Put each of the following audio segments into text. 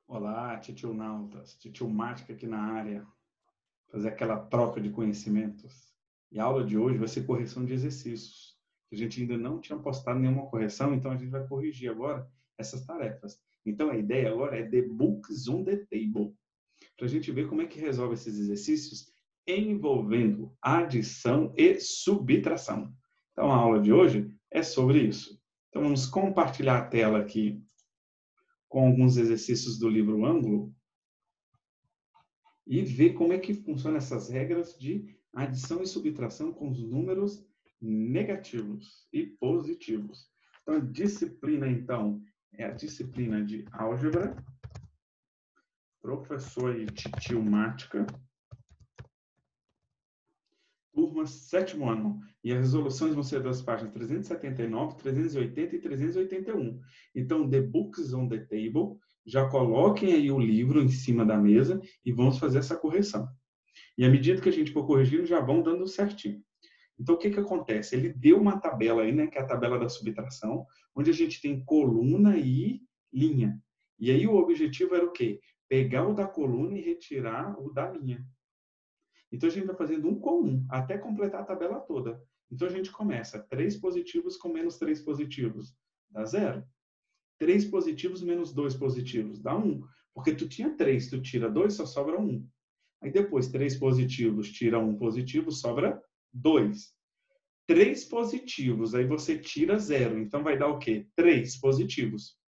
Olá, titio Nautas, titio Mática aqui na área, fazer aquela troca de conhecimentos. E a aula de hoje vai ser correção de exercícios. A gente ainda não tinha postado nenhuma correção, então a gente vai corrigir agora essas tarefas. Então a ideia agora é the books on the table, para a gente ver como é que resolve esses exercícios envolvendo adição e subtração. Então a aula de hoje é sobre isso. Então vamos compartilhar a tela aqui com alguns exercícios do livro Ângulo e ver como é que funcionam essas regras de adição e subtração com os números negativos e positivos. Então, a disciplina, então, é a disciplina de álgebra, professor e titio Mática, turma 7º ano. E as resoluções vão ser das páginas 379, 380 e 381. Então, the books on the table, já coloquem aí o livro em cima da mesa e vamos fazer essa correção. E à medida que a gente for corrigindo, já vão dando certinho. Então, o que acontece? Ele deu uma tabela aí, né, que é a tabela da subtração, onde a gente tem coluna e linha. E aí o objetivo era o quê? Pegar o da coluna e retirar o da linha. Então, a gente vai fazendo um com um, até completar a tabela toda. Então, a gente começa 3 positivos com menos 3 positivos, dá 0. 3 positivos menos 2 positivos, dá 1. Porque tu tinha 3, tu tira 2, só sobra 1. Aí depois, 3 positivos, tira 1 positivo, sobra 2. 3 positivos, aí você tira 0. Então, vai dar o quê? 3 positivos.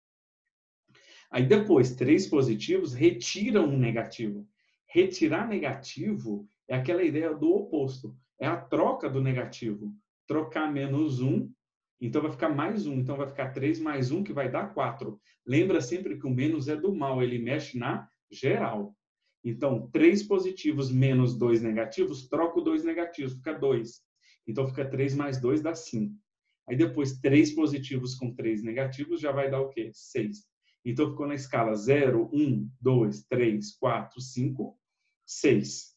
Aí depois, 3 positivos, retira um negativo. Retirar negativo é aquela ideia do oposto. É a troca do negativo. Trocar menos 1, então vai ficar mais 1. Então, vai ficar 3 mais 1, que vai dar 4. Lembra sempre que o menos é do mal, ele mexe na geral. Então, 3 positivos menos 2 negativos, troco 2 negativos, fica 2. Então, fica 3 mais 2 dá 5. Aí depois, 3 positivos com 3 negativos já vai dar o quê? 6. Então, ficou na escala 0, 1, 2, 3, 4, 5, 6.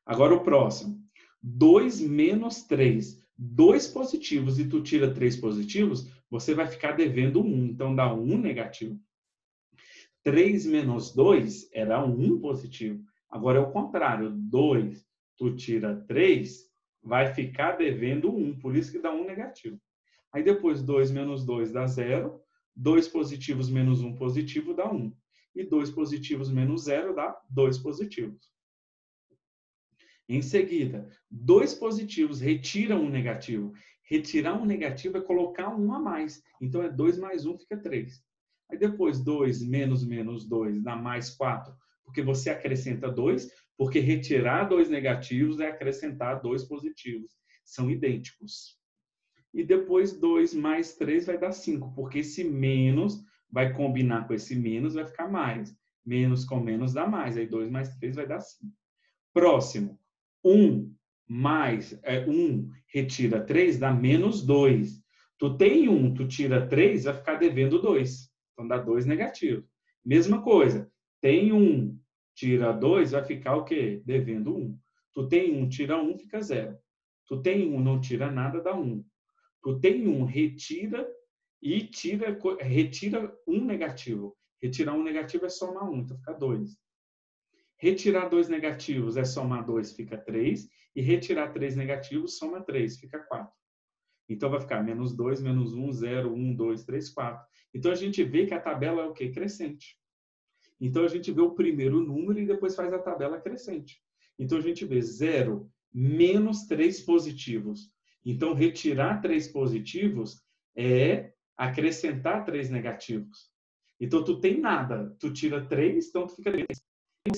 Agora o próximo. 2 menos 3. 2 positivos e tu tira 3 positivos, você vai ficar devendo 1. Então, dá 1 negativo. 3 menos 2 era 1 positivo. Agora é o contrário. 2, tu tira 3, vai ficar devendo 1. Por isso que dá 1 negativo. Aí depois, 2 menos 2 dá 0. 2 positivos menos 1 positivo dá 1. E 2 positivos menos 0 dá 2 positivos. Em seguida, 2 positivos retiram um negativo. Retirar um negativo é colocar um a mais. Então, é 2 mais 1 fica 3. Aí depois, 2 menos menos 2 dá mais 4, porque você acrescenta 2, porque retirar 2 negativos é acrescentar 2 positivos. São idênticos. E depois 2 mais 3 vai dar 5, porque esse menos vai combinar com esse menos, vai ficar mais. Menos com menos dá mais, aí 2 mais 3 vai dar 5. Próximo, 1 mais 1 retira 3 dá menos 2. Tu tem 1, tu tira 3, vai ficar devendo 2. Então dá 2 negativo. Mesma coisa, tem 1, tira 2, vai ficar o quê? Devendo 1. Tu tem 1, tira 1, fica 0. Tu tem 1, não tira nada, dá 1. Tu tem 1, retira e retira um negativo. Retirar um negativo é somar 1, então fica 2. Retirar 2 negativos é somar 2, fica 3. E retirar 3 negativos, soma 3, fica 4. Então vai ficar menos 2, menos 1, 0, 1, 2, 3, 4. Então a gente vê que a tabela é o quê? Crescente. Então a gente vê o primeiro número e depois faz a tabela crescente. Então a gente vê 0 menos 3 positivos. Então retirar 3 positivos é acrescentar 3 negativos. Então tu tem nada, tu tira 3, então tu fica 3. E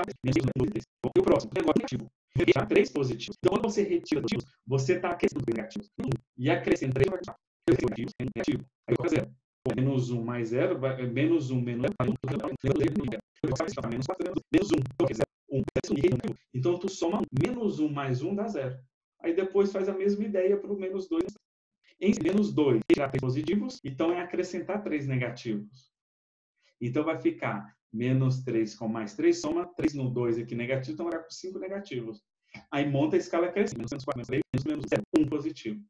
o próximo, negócio negativo. Retirar 3 positivos. Então quando você retira positivos, você está acrescentando negativos. E acrescenta 3 negativos, é negativo. Aí fica 0. Menos 1 mais 0, menos 1 menos 1, menos 4, menos 1. Então, tu soma menos 1 mais 1 dá 0. Aí depois faz a mesma ideia para o menos 2. Em menos 2, tirar 3 positivos, então é acrescentar 3 negativos. Então vai ficar menos 3 com mais 3, soma 3 no 2 aqui negativo, então vai ficar com 5 negativos. Aí monta a escala crescente. Menos 4, menos 3, menos 0, 1 positivo.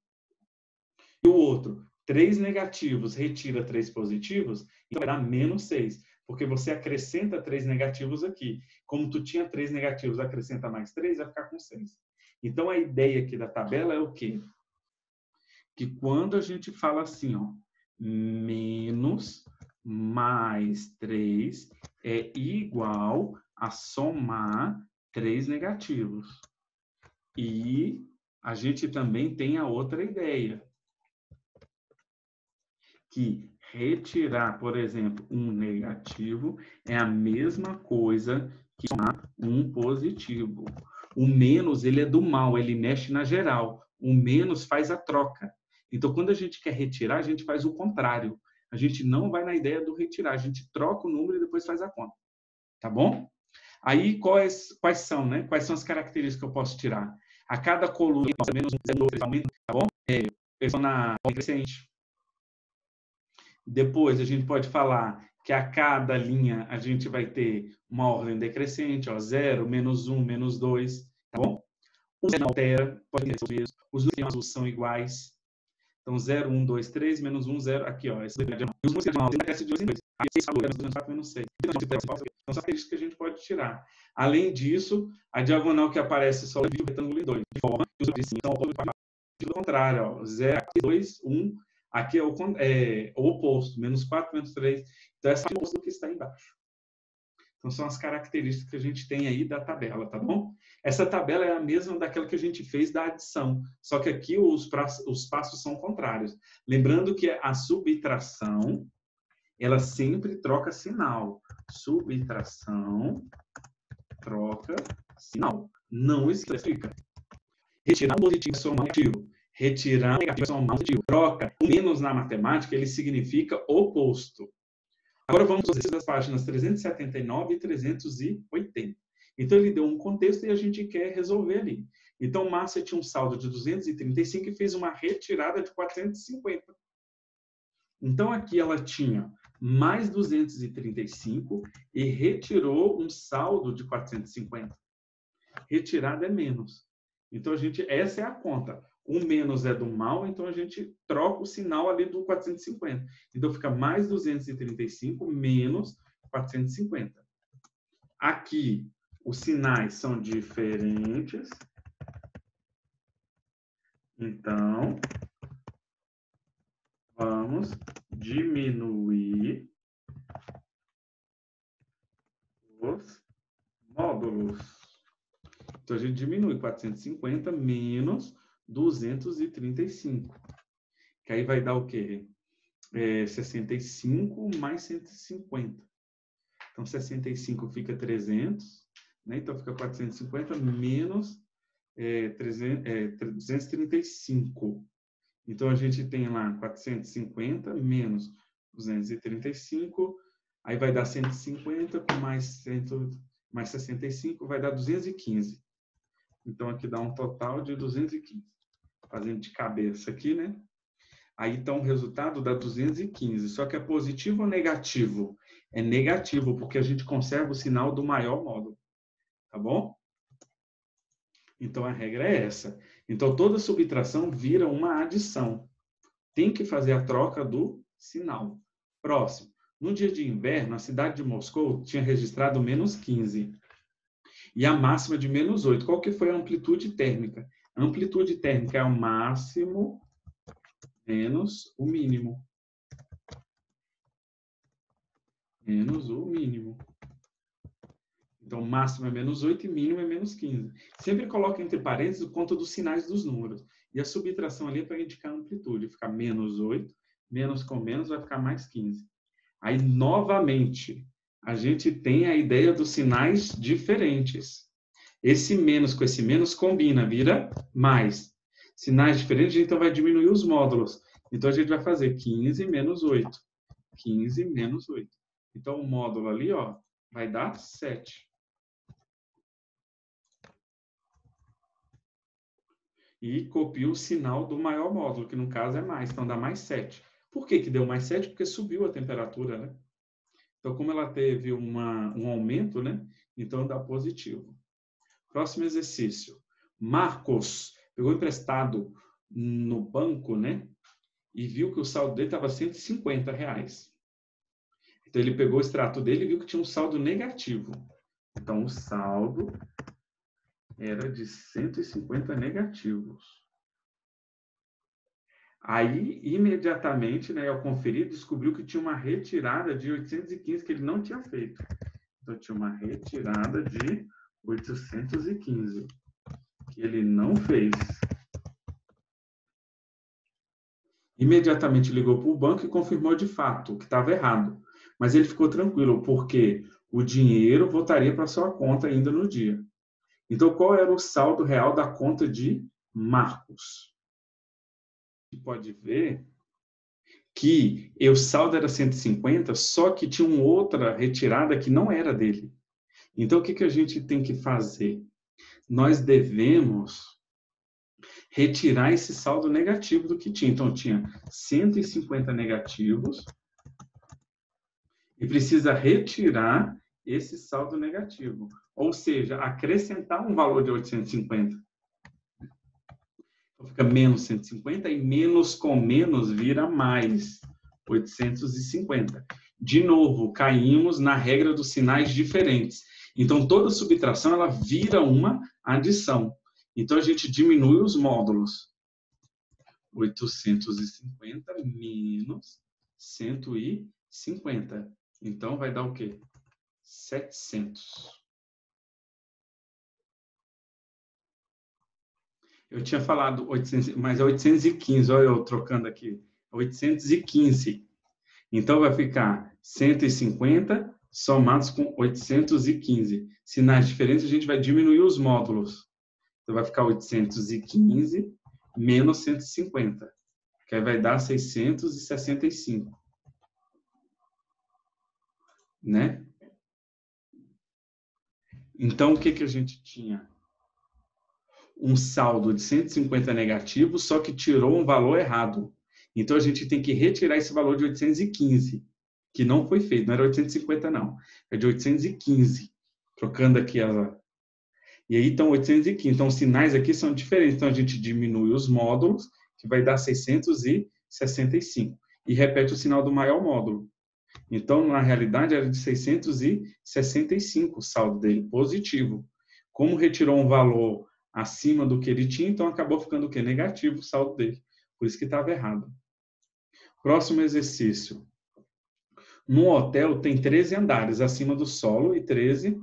E o outro, 3 negativos retira 3 positivos, então vai dar menos 6, porque você acrescenta 3 negativos aqui. Como tu tinha 3 negativos, acrescenta mais 3, vai ficar com 6. Então, a ideia aqui da tabela é o quê? Que quando a gente fala assim, ó, menos mais 3 é igual a somar 3 negativos. E a gente também tem a outra ideia, que retirar, por exemplo, um negativo é a mesma coisa que somar um positivo. O menos, ele é do mal, ele mexe na geral. O menos faz a troca. Então, quando a gente quer retirar, a gente faz o contrário. A gente não vai na ideia do retirar, a gente troca o número e depois faz a conta. Tá bom? Aí, quais são, né? Quais são as características que eu posso tirar? A cada coluna, menos um, aumenta, tá bom? Eu estou na crescente. Depois, a gente pode falar que a cada linha a gente vai ter uma ordem decrescente, ó, 0, menos 1, menos 2, tá bom? O zero não altera, pode ser mesmo. Os números azul são iguais. Então, 0, 1, 2, 3, menos 1, 0. Aqui, ó. Esse daqui é os números diagonais crescem de 2 em 2. Aí, 6, 4, menos 4, menos 6. Então, são características que a gente pode tirar. Além disso, a diagonal que aparece só divide o retângulo em 2. De forma que os números são ao contrário, ó. 0, 2, 1. Aqui é o oposto, menos 4, menos 3. Então, essa é o oposto do que está embaixo. Então, são as características que a gente tem aí da tabela, tá bom? Essa tabela é a mesma daquela que a gente fez da adição, só que aqui os passos são contrários. Lembrando que a subtração, ela sempre troca sinal. Subtração, troca sinal. Não explica. Retirar um positivo e somar um negativo. Retirar um negativo e somar um positivo. Troca. O menos na matemática, ele significa oposto. Agora vamos fazer as páginas 379 e 380. Então, ele deu um contexto e a gente quer resolver ali. Então, Márcia tinha um saldo de 235 e fez uma retirada de 450. Então, aqui ela tinha mais 235 e retirou um saldo de 450. Retirada é menos. Então, essa é a conta. O menos é do mal, então a gente troca o sinal ali do 450. Então, fica mais 235 menos 450. Aqui, os sinais são diferentes. Então, vamos diminuir os módulos. Então, a gente diminui 450 menos 235. Que aí vai dar o quê? 65 mais 150. Então, 65 fica 300, né? Então, fica 450 menos 235. Então, a gente tem lá 450 menos 235, aí vai dar 150 com mais 65, vai dar 215. Então, aqui dá um total de 215. Fazendo de cabeça aqui, né? Aí, então, o resultado dá 215. Só que é positivo ou negativo? É negativo, porque a gente conserva o sinal do maior módulo. Tá bom? Então, a regra é essa. Então, toda subtração vira uma adição. Tem que fazer a troca do sinal. Próximo. No dia de inverno, a cidade de Moscou tinha registrado menos 15. E a máxima de menos 8. Qual que foi a amplitude térmica? A amplitude térmica é o máximo menos o mínimo. Menos o mínimo. Então, máximo é menos 8 e mínimo é menos 15. Sempre coloca entre parênteses o conta dos sinais dos números. E a subtração ali é para indicar a amplitude. Fica menos 8, menos com menos vai ficar mais 15. Aí, novamente, a gente tem a ideia dos sinais diferentes. Esse menos com esse menos combina, vira mais. Sinais diferentes, então vai diminuir os módulos. Então, a gente vai fazer 15 menos 8. 15 menos 8. Então, o módulo ali, ó, vai dar 7. E copia o sinal do maior módulo, que no caso é mais. Então, dá mais 7. Por que deu mais 7? Porque subiu a temperatura, né? Então, como ela teve um aumento, né? Então, dá positivo. Próximo exercício. Marcos pegou emprestado no banco, né? e viu que o saldo dele estava R$150. Então, ele pegou o extrato dele e viu que tinha um saldo negativo. Então, o saldo era de 150 negativos. Aí, imediatamente, né, ao conferir, descobriu que tinha uma retirada de 815 que ele não tinha feito. Então, tinha uma retirada de 815 que ele não fez. Imediatamente ligou para o banco e confirmou de fato que estava errado. Mas ele ficou tranquilo, porque o dinheiro voltaria para sua conta ainda no dia. Então, qual era o saldo real da conta de Marcos? Você pode ver que o saldo era 150, só que tinha uma outra retirada que não era dele. Então, o que a gente tem que fazer? Nós devemos retirar esse saldo negativo do que tinha. Então, tinha 150 negativos e precisa retirar esse saldo negativo. Ou seja, acrescentar um valor de 850. Então, fica menos 150 e menos com menos vira mais 850. De novo, caímos na regra dos sinais diferentes. Então, toda subtração ela vira uma adição. Então, a gente diminui os módulos. 850 menos 150. Então, vai dar o quê? 700. Eu tinha falado 800, mas é 815. Olha eu trocando aqui. 815. Então, vai ficar 150 somados com 815. Sinais diferentes, a gente vai diminuir os módulos. Então, vai ficar 815 menos 150, que aí vai dar 665. Né? Então, o que a gente tinha? Um saldo de 150 negativo, só que tirou um valor errado. Então, a gente tem que retirar esse valor de 815, que não foi feito. Não era 850, não. É de 815. Trocando aqui ela. E aí, então, 815. Então, os sinais aqui são diferentes. Então, a gente diminui os módulos, que vai dar 665. E repete o sinal do maior módulo. Então, na realidade, era de 665 o saldo dele, positivo. Como retirou um valor acima do que ele tinha, então acabou ficando o quê? Negativo o saldo dele. Por isso que estava errado. Próximo exercício. No hotel tem 13 andares acima do solo e 13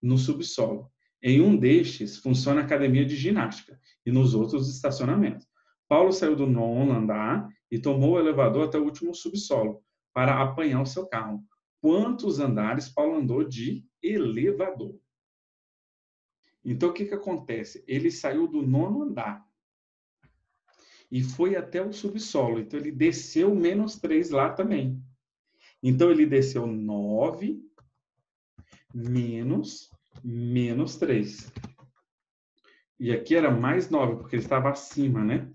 no subsolo. Em um destes funciona a academia de ginástica e nos outros estacionamentos. Paulo saiu do 9º andar e tomou o elevador até o último subsolo para apanhar o seu carro. Quantos andares Paulo andou de elevador? Então, o que acontece? Ele saiu do 9º andar e foi até o subsolo. Então, ele desceu menos 3 lá também. Então, ele desceu 9 menos 3. E aqui era mais 9, porque ele estava acima, né?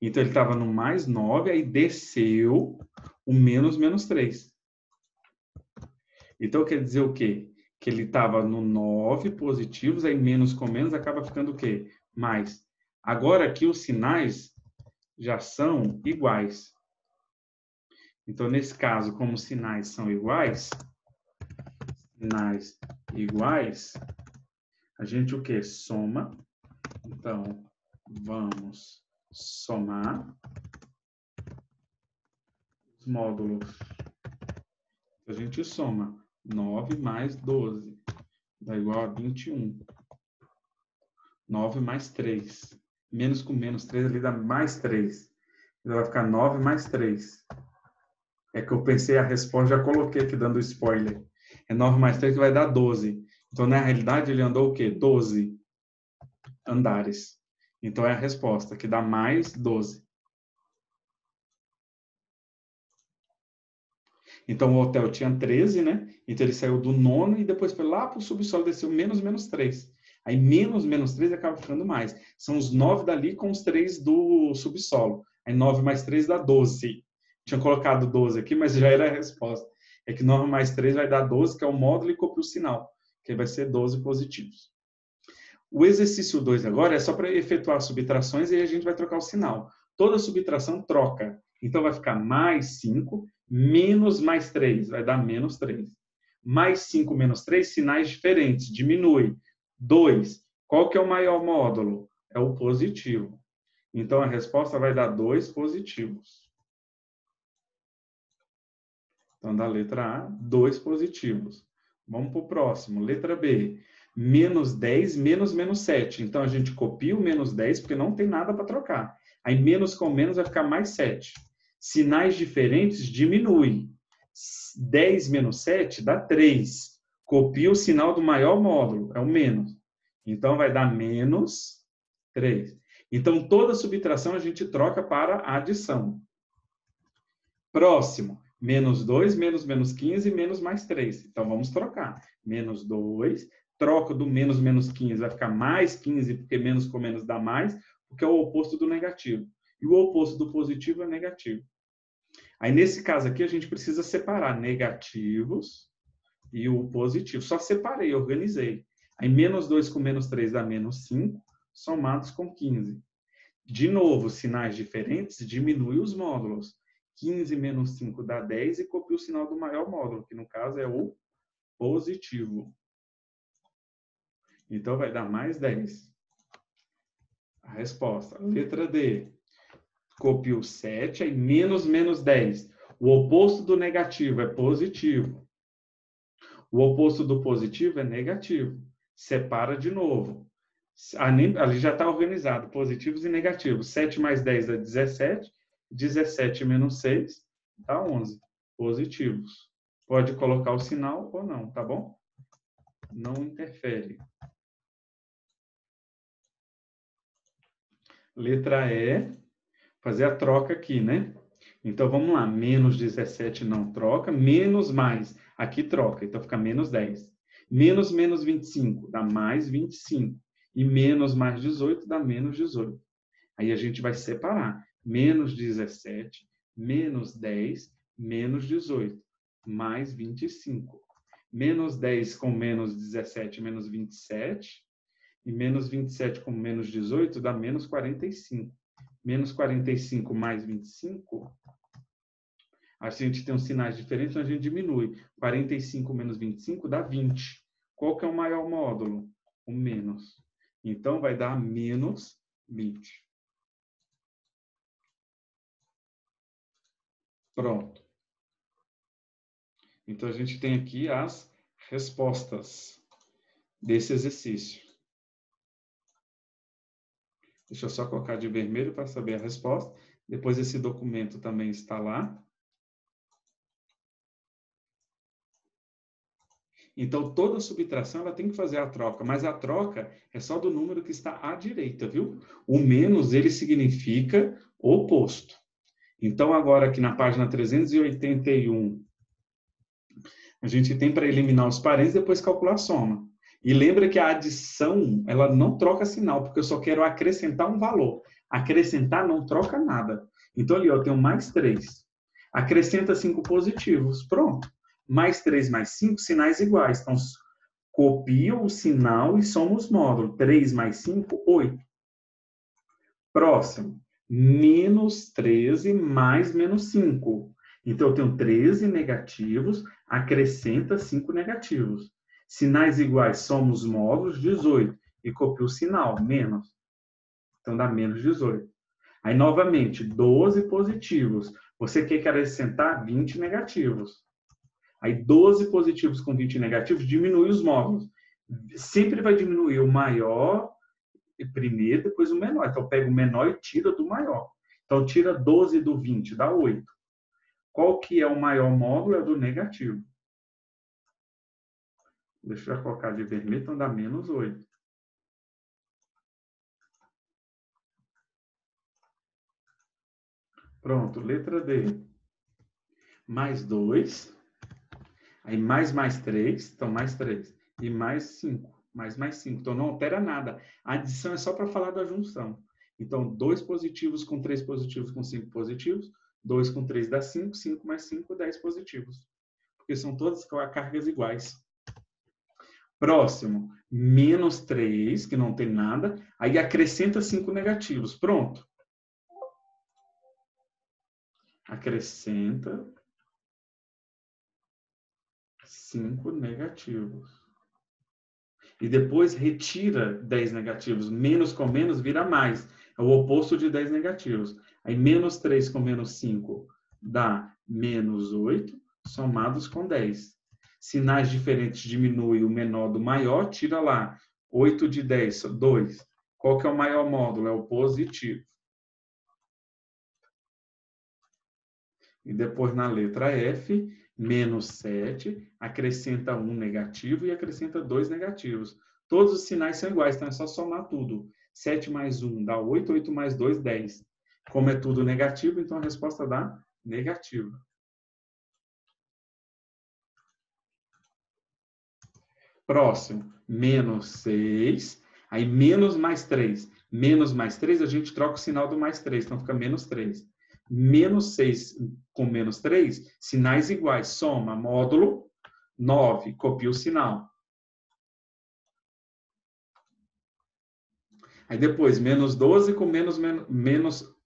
Então, ele estava no mais 9, aí desceu o menos 3. Então, quer dizer o quê? Que ele estava no 9 positivos, aí menos com menos acaba ficando o quê? Mais. Agora, aqui os sinais já são iguais. Então, nesse caso, como os sinais são iguais, a gente o quê? Soma. Então, vamos somar os módulos. A gente soma 9 mais 12, dá igual a 21. 9 mais 3. Menos com menos 3 ali dá mais 3. Então vai ficar 9 mais 3. É que eu pensei a resposta, já coloquei aqui dando spoiler. É 9 mais 3 que vai dar 12. Então, na realidade, ele andou o quê? 12 andares. Então, é a resposta, que dá mais 12. Então, o hotel tinha 13, né? Então, ele saiu do 9º e depois foi lá para o subsolo, desceu menos 3. Aí, menos 3 acaba ficando mais. São os 9 dali com os 3 do subsolo. Aí, 9 mais 3 dá 12. Tinha colocado 12 aqui, mas já era a resposta. É que 9 mais 3 vai dar 12, que é o módulo, e copia o sinal, que vai ser 12 positivos. O exercício 2 agora é só para efetuar subtrações e aí a gente vai trocar o sinal. toda subtração troca. Então, vai ficar mais 5, menos mais 3, vai dar menos 3. Mais 5 menos 3, sinais diferentes, diminui. 2, qual que é o maior módulo? É o positivo. Então, a resposta vai dar 2 positivos. Então, da letra A, 2 positivos. Vamos para o próximo. Letra B. Menos 10, menos 7. Então, a gente copia o menos 10, porque não tem nada para trocar. Aí, menos com menos vai ficar mais 7. Sinais diferentes diminui. 10 menos 7 dá 3. Copia o sinal do maior módulo, é o menos. Então, vai dar menos 3. Então, toda subtração a gente troca para a adição. Próximo. Menos 2, menos 15, menos mais 3. Então, vamos trocar. Menos 2, troco do menos 15, vai ficar mais 15, porque menos com menos dá mais, porque é o oposto do negativo. E o oposto do positivo é negativo. Aí, nesse caso aqui, a gente precisa separar negativos e o positivo. Só separei, organizei. Aí, menos 2 com menos 3 dá menos 5, somados com 15. De novo, sinais diferentes, diminui os módulos. 15 menos 5 dá 10 e copia o sinal do maior módulo, que no caso é o positivo. Então, vai dar mais 10. A resposta. Letra D. Copio 7, aí menos 10. O oposto do negativo é positivo. O oposto do positivo é negativo. Separa de novo. Ali já está organizado, positivos e negativos. 7 mais 10 é 17. 17 menos 6 dá 11. Positivos. Pode colocar o sinal ou não, tá bom? Não interfere. Letra E. Fazer a troca aqui, né? Então, vamos lá. Menos 17 não troca. Menos mais. Aqui troca. Então, fica menos 10. Menos 25 dá mais 25. E menos mais 18 dá menos 18. Aí a gente vai separar. Menos 17, menos 10, menos 18. Mais 25. Menos 10 com menos 17, menos 27. E menos 27 com menos 18 dá menos 45. Menos 45 mais 25, a gente tem uns sinais diferentes, então a gente diminui. 45 menos 25 dá 20. Qual que é o maior módulo? O menos. Então, vai dar menos 20. Pronto. Então, a gente tem aqui as respostas desse exercício. Deixa eu só colocar de vermelho para saber a resposta. Depois, esse documento também está lá. Então, toda subtração ela tem que fazer a troca, mas a troca é só do número que está à direita, viu? O menos, ele significa oposto. Então, agora aqui na página 381, a gente tem para eliminar os parênteses e depois calcular a soma. E lembra que a adição, ela não troca sinal, porque eu só quero acrescentar um valor. Acrescentar não troca nada. Então, ali, ó, eu tenho mais 3. Acrescenta 5 positivos. Pronto. Mais 3 mais 5, sinais iguais. Então, copia o sinal e soma os módulos. 3 mais 5, 8. Próximo. Menos 13 mais menos 5. Então, eu tenho 13 negativos, acrescenta 5 negativos. Sinais iguais, soma os módulos, 18. E copia o sinal, menos. Então, dá menos 18. Aí, novamente, 12 positivos. Você quer acrescentar 20 negativos. Aí, 12 positivos com 20 negativos diminui os módulos. Sempre vai diminuir o maior primeiro, depois o menor. Então, pega o menor e tira do maior. Então, tira 12 do 20, dá 8. Qual que é o maior módulo? É do negativo. Deixa eu colocar de vermelho, então dá menos 8. Pronto, letra D. Mais 2. Aí mais 3, então mais 3. E mais 5. Mais 5. Então não altera nada. A adição é só para falar da junção. Então, 2 positivos com 3 positivos com 5 positivos. 2 com 3 dá 5. 5 mais 5, 10 positivos. Porque são todas cargas iguais. Próximo. Menos 3, que não tem nada. Aí acrescenta 5 negativos. Pronto. acrescenta 5 negativos. E depois retira 10 negativos. Menos com menos vira mais. É o oposto de 10 negativos. Aí, menos 3 com menos 5 dá menos 8, somados com 10. Sinais diferentes diminui o menor do maior, tira lá. 8 de 10, 2. Qual que é o maior módulo? É o positivo. E depois, na letra F, menos 7, acrescenta 1 negativo e acrescenta 2 negativos. Todos os sinais são iguais, então é só somar tudo. 7 mais 1 dá 8, 8 mais 2, 10. Como é tudo negativo, então a resposta dá negativa. Próximo, menos 6. Aí, menos mais 3. Menos mais 3, a gente troca o sinal do mais 3, então fica menos 3. Menos 6 com menos 3, sinais iguais. Soma, módulo, 9. Copia o sinal. Aí depois, menos 12 com menos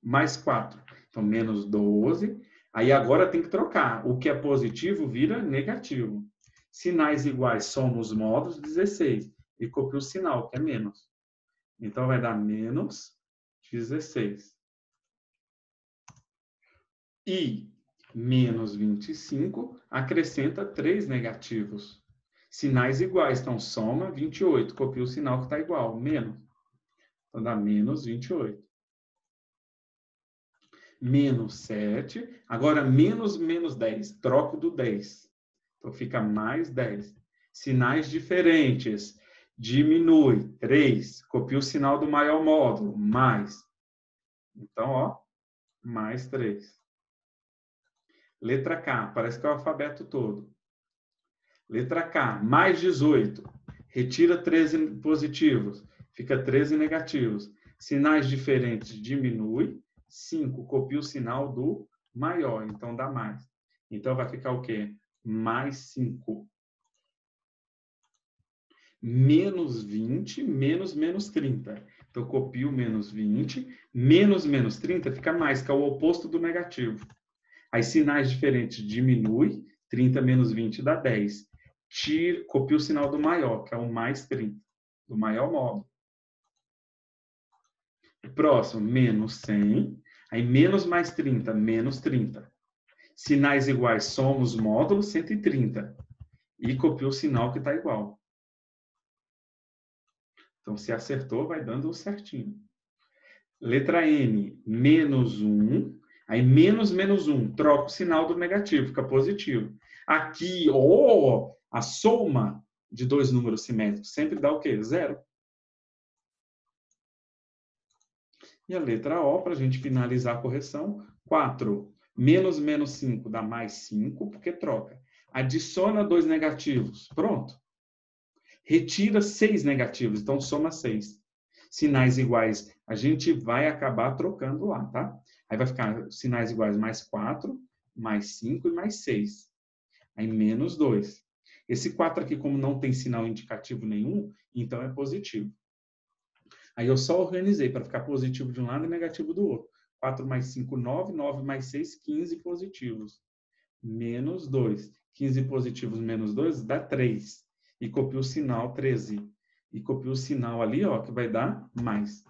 mais 4. Então, menos 12. Aí agora tem que trocar. O que é positivo vira negativo. Sinais iguais, soma os módulos, 16. E copia o sinal, que é menos. Então, vai dar menos 16. E menos 25 acrescenta 3 negativos. Sinais iguais, então soma 28. Copia o sinal que está igual, menos. Então, dá menos 28. Menos 7. Agora, menos 10. Troco do 10. Então, fica mais 10. Sinais diferentes. Diminui. 3. Copia o sinal do maior módulo. Mais. Então, ó, mais 3. Letra K. Parece que é o alfabeto todo. Letra K. Mais 18. Retira 13 positivos. Fica 13 negativos. Sinais diferentes. Diminui. 5, copia o sinal do maior, então dá mais. Então, vai ficar o quê? Mais 5. Menos 20, menos 30. Então, copio menos 20, menos 30 fica mais, que é o oposto do negativo. Aí, sinais diferentes diminui, 30 menos 20 dá 10. Copio o sinal do maior, que é o mais 30, do maior módulo. Próximo, menos 100. Aí, menos mais 30, menos 30. Sinais iguais, somos módulos, 130. E copia o sinal que está igual. Então, se acertou, vai dando certinho. Letra N, menos 1. Aí, menos 1. Troca o sinal do negativo, fica positivo. Aqui, a soma de dois números simétricos sempre dá o quê? 0. E a letra O, para a gente finalizar a correção, 4. Menos 5 dá mais 5, porque troca. Adiciona 2 negativos. Pronto. Retira 6 negativos, então soma 6. Sinais iguais, a gente vai acabar trocando lá, tá? Aí vai ficar sinais iguais mais 4, mais 5 e mais 6. Aí menos 2. Esse 4 aqui, como não tem sinal indicativo nenhum, então é positivo. Aí eu só organizei para ficar positivo de um lado e negativo do outro. 4 mais 5, 9. 9 mais 6, 15 positivos. Menos 2. 15 positivos menos 2 dá 3. E copia o sinal 13. E copia o sinal ali, ó, que vai dar mais.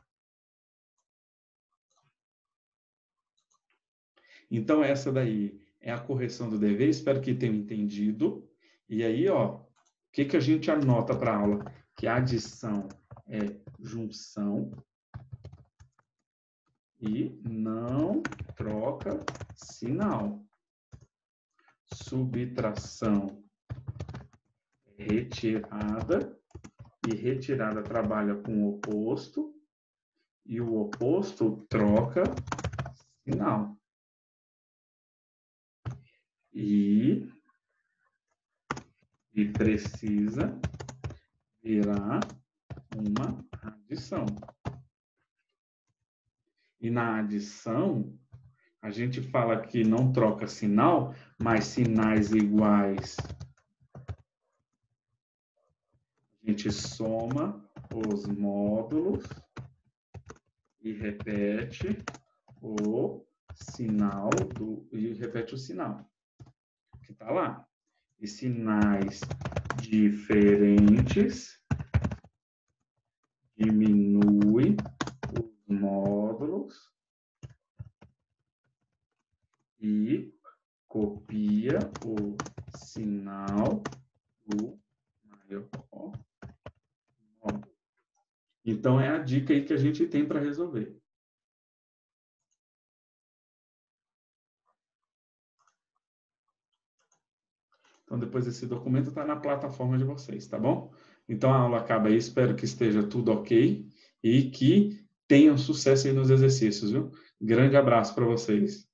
Então, essa daí é a correção do dever. Espero que tenham entendido. E aí, ó, o que a gente anota para a aula? Que a adição é junção e não troca sinal. Subtração é retirada, e retirada trabalha com o oposto, e o oposto troca sinal. E precisa virar uma adição. E na adição, a gente fala que não troca sinal, mas sinais iguais. A gente soma os módulos e repete o sinal e repete o sinal que está lá. E sinais diferentes diminui os módulos e copia o sinal do maior módulo. Então, é a dica aí que a gente tem para resolver. Então, depois esse documento está na plataforma de vocês, tá bom? Então, a aula acaba aí. Espero que esteja tudo ok e que tenham sucesso aí nos exercícios, viu? Grande abraço para vocês.